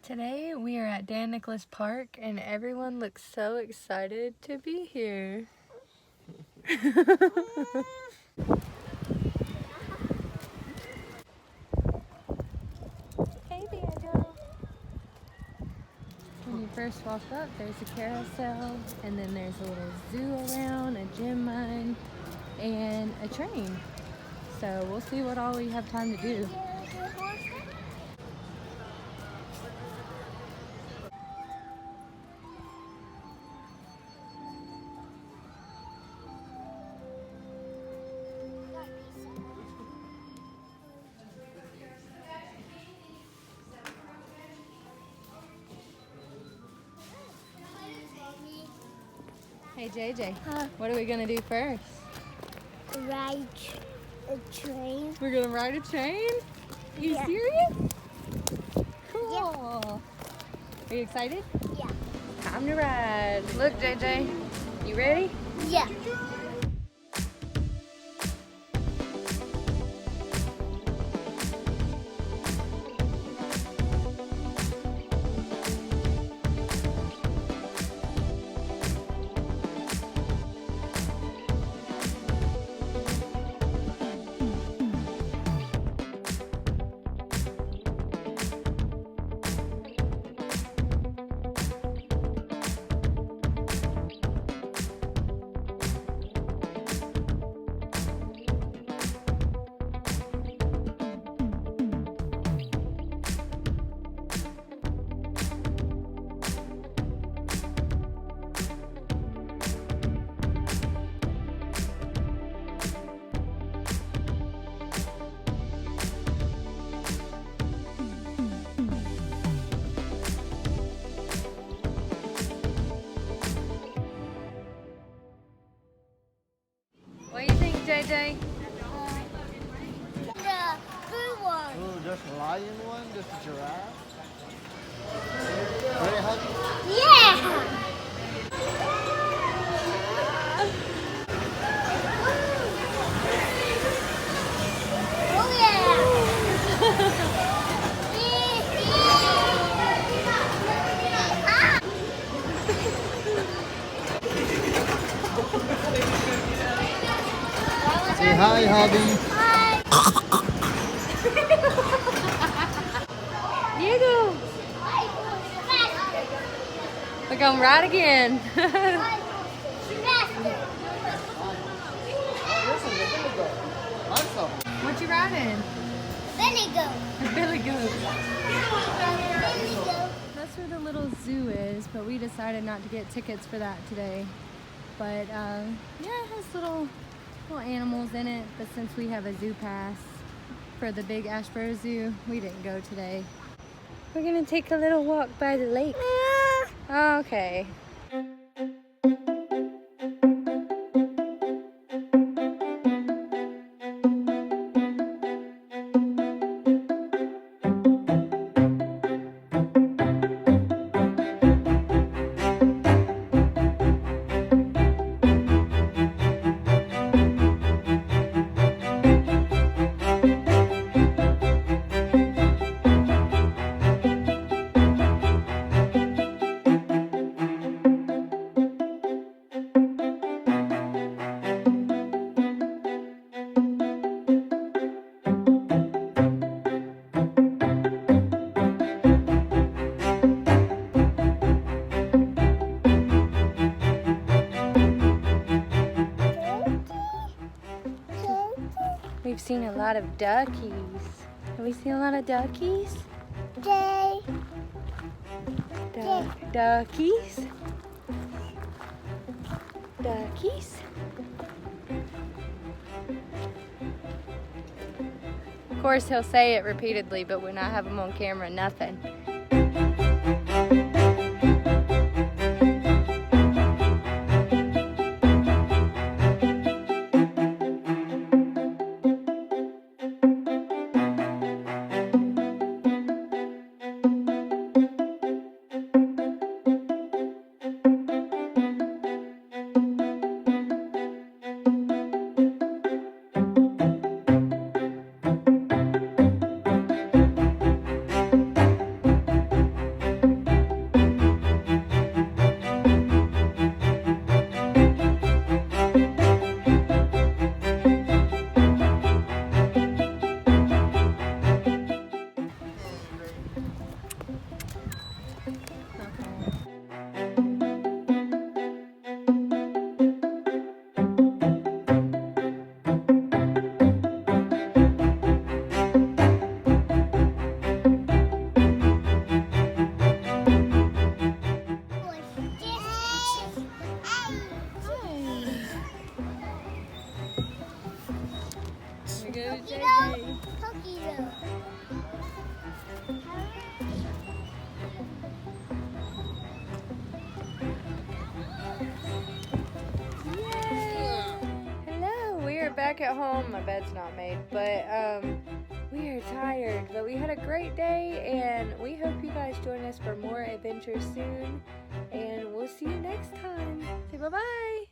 Today we are at Dan Nicholas Park and everyone looks so excited to be here. Hey Diego! When you first walk up, there's a carousel, and then there's a little zoo around, a gym mine, and a train. So we'll see what all we have time to do. Hey JJ, what are we gonna do first? Ride a train. We're gonna ride a train? You Yeah. serious? Cool. Yeah. Are you excited? Yeah. Time to ride. Look JJ, you ready? Yeah. What do you think, JJ? The blue one. Oh, there's a lion one, there's a giraffe. Ready, Huggy? Yeah. Oh yeah. Say hi, Hubby. Diego! We're gonna ride again. What you riding? Billy goat. Billy goat. Billy goat. That's where the little zoo is, but we decided not to get tickets for that today. But yeah, it has little animals in it, but since we have a zoo pass for the big Asheboro Zoo, we didn't go today. We're gonna take a little walk by the lake. Okay. We've seen a lot of duckies. Have we seen a lot of duckies? Day. Duckies? Duckies? Of course, he'll say it repeatedly, but when I have him on camera, nothing. back at home. My bed's not made, but we are tired. But we had a great day, and we hope you guys join us for more adventures soon. And we'll see you next time. Say bye-bye.